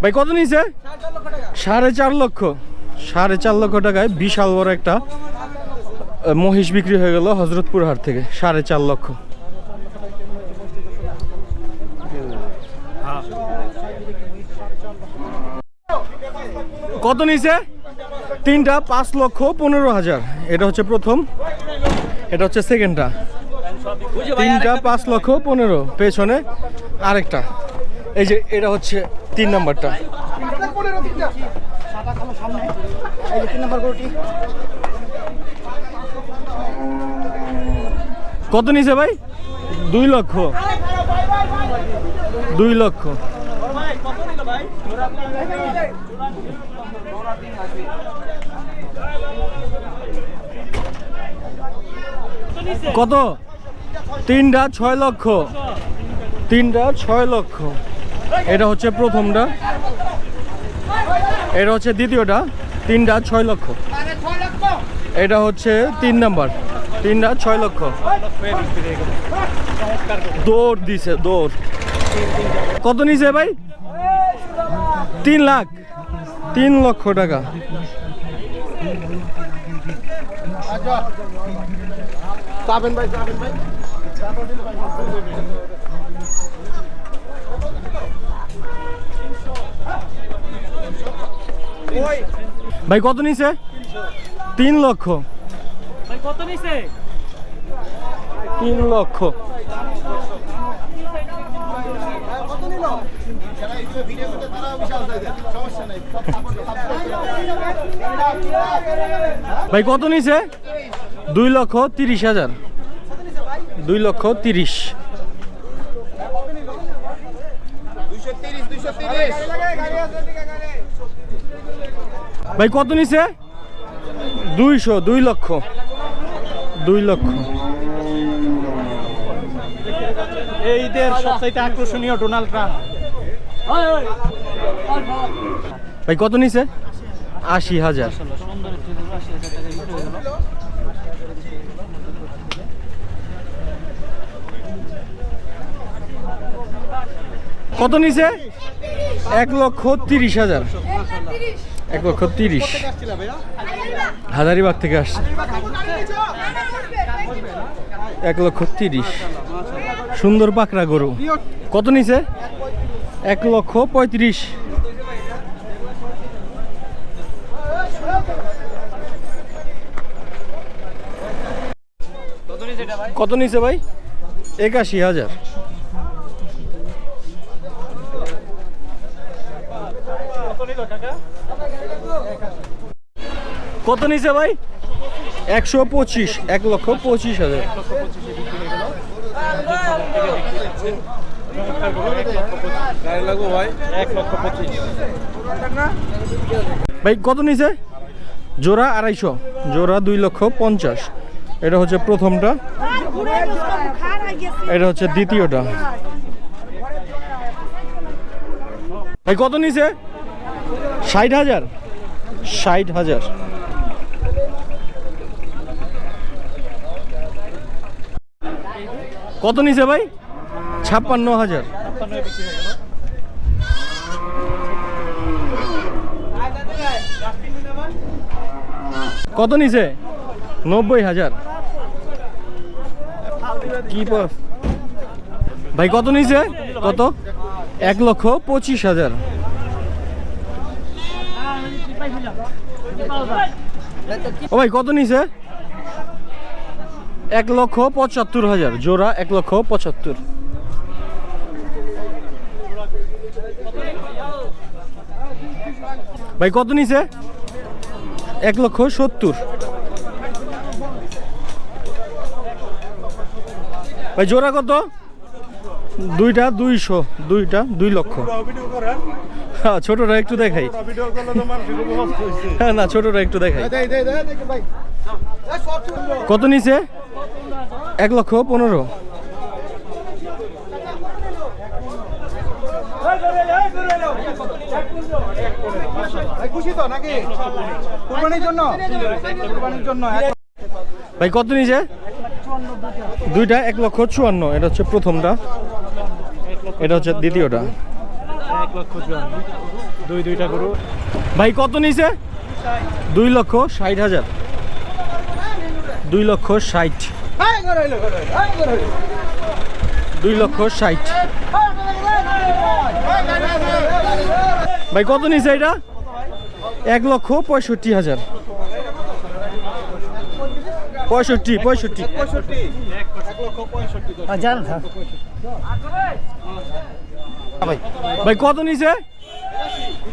ভাই কত নিছে? 4.5 লক্ষ। 4.5 লক্ষ টাকায় বিশাল বড় একটা মহিষ বিক্রি হয়ে গেল হযরতপুর হাট থেকে। 4.5 লক্ষ। কত নিছে? তিনটা 5,15,000। এটা হচ্ছে প্রথম, এটা হচ্ছে সেকেন্ডটা। তিনটা 5,15,000। পেছনে আরেকটা, এই যে এটা হচ্ছে 3 নাম্বারটা। কত নিছে ভাই? 2 লক্ষ। 2 লক্ষ। কত? তিনটা 6 লক্ষ। তিনটা 6 লক্ষ। এটা হচ্ছে প্রথমটা, এটা হচ্ছে দ্বিতীয়টা। তিনটা 6 লক্ষ। এটা হচ্ছে 3 নাম্বার। তিনটা 6 লক্ষ। দৌড় দিছে, দৌড়। কত নিছে ভাই? 3 লাখ। 3 লক্ষ টাকা। ভাই কত নিছে? 3 লক্ষ। ভাই কত নিছে? 3 লক্ষ। ভাই কত নিছে? 2,30,000। 2,30,000। ভাই কত নিছে? 200। 2 লক্ষ। 2 লক্ষ। এই ঈদের সবচেয়ে আকর্ষণীয় ডোনাল্ড ট্রাম্প। ভাই কত নিছে? 80,000। কত নিছে? 1,30,000। 1,30,000। হাজারিবাগ থেকে আসছে। 1,30,000। সুন্দর পাকড়া গরু। কত নিছে? 1,35,000। কত নিছে ভাই? 81,000। কত নিছে ভাই? 125। 1,25,000। ভাই কত নিছে? জোড়া 250। জোড়া 2,50,000। এটা হচ্ছে প্রথমটা, এটা হচ্ছে দ্বিতীয়টা। ভাই কত নিছে? 60,000। 60,000। কত নিছে ভাই? 56,000। কত নিছে? 90,000। কি ভাই কত নিছে? কত? 1,25,000। ও ভাই কত নিছে? 1,75,000। জোড়া 1,75,000। ভাই কত নিছে? 1,70,000। ভাই জোড়া কত? দুইটা 200। দুইটা 2 লক্ষ। হ্যাঁ ছোটটা একটু দেখাই। হ্যাঁ না ছোটটা একটু দেখাই। কত নিছে? 1,15,000। খুশি তো নাকি? কুরবানির জন্য? কুরবানির জন্য। ভাই কত নিছে? দুইটা 1,54,000। এটা হচ্ছে প্রথমটা, এটা হচ্ছে দ্বিতীয়টা। 1,54,000 দুইটা গরু। ভাই কত নিছে? 2,60,000। 2,60,000। 2,60,000। ভাই কত নিছে এটা? 1,65,000। 65। ভাই কত নিছে?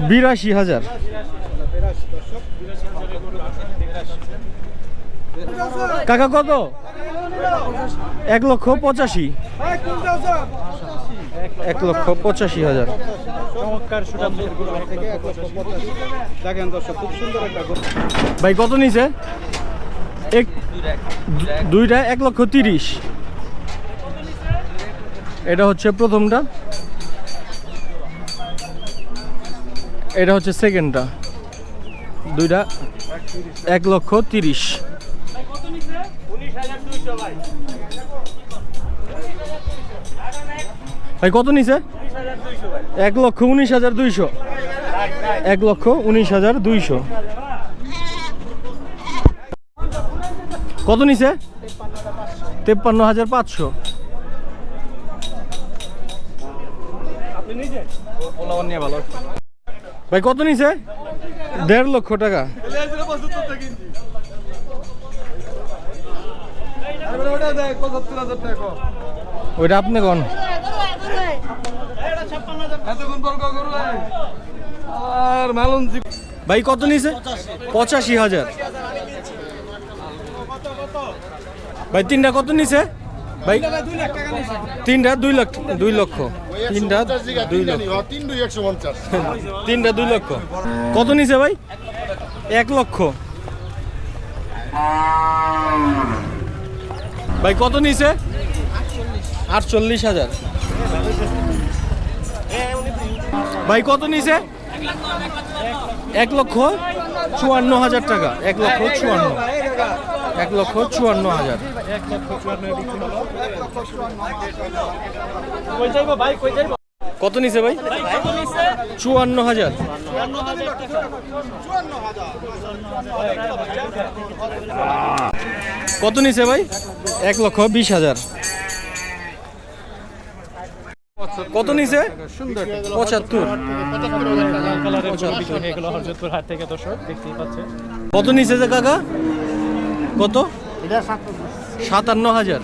82,000। কাকা কত? 1,85,000। 1,85,000। চমৎকার সুঠামদের গরু থেকে 1,85,000 দেখেন দর্শক, খুব সুন্দর একটা গরু। ভাই কত নিছে? দুইটা 1,30,000। এটা হচ্ছে প্রথমটা, এটা হচ্ছে সেকেন্ডটা। দুইটা 1,30,000। ভাই কত নিছে? 1,19,200। 1,19,200। কত নিছে? 53,500। ভাই কত নিছে? 1.5 লক্ষ টাকা। ওইটা আপনি কোন? ভাই কত নিছে? 85,000। ভাই তিনটা কত নিছে? ভাই তিনটা 2 লক্ষ। 2 লক্ষ। তিনটা 2 লক্ষ। তিনটা 2 লক্ষ। কত নিছে ভাই? 1 লক্ষ। ভাই কত নিছে? 48,000। ভাই কত নিছে? 1,54,000 টাকা। 1,54,000। 1,54,000। কত নিছে ভাই? 54,000। কত নিছে ভাই? 1,20,000। কত নিছে? 75। কত নিছে যে কাকা? কত? 57,000।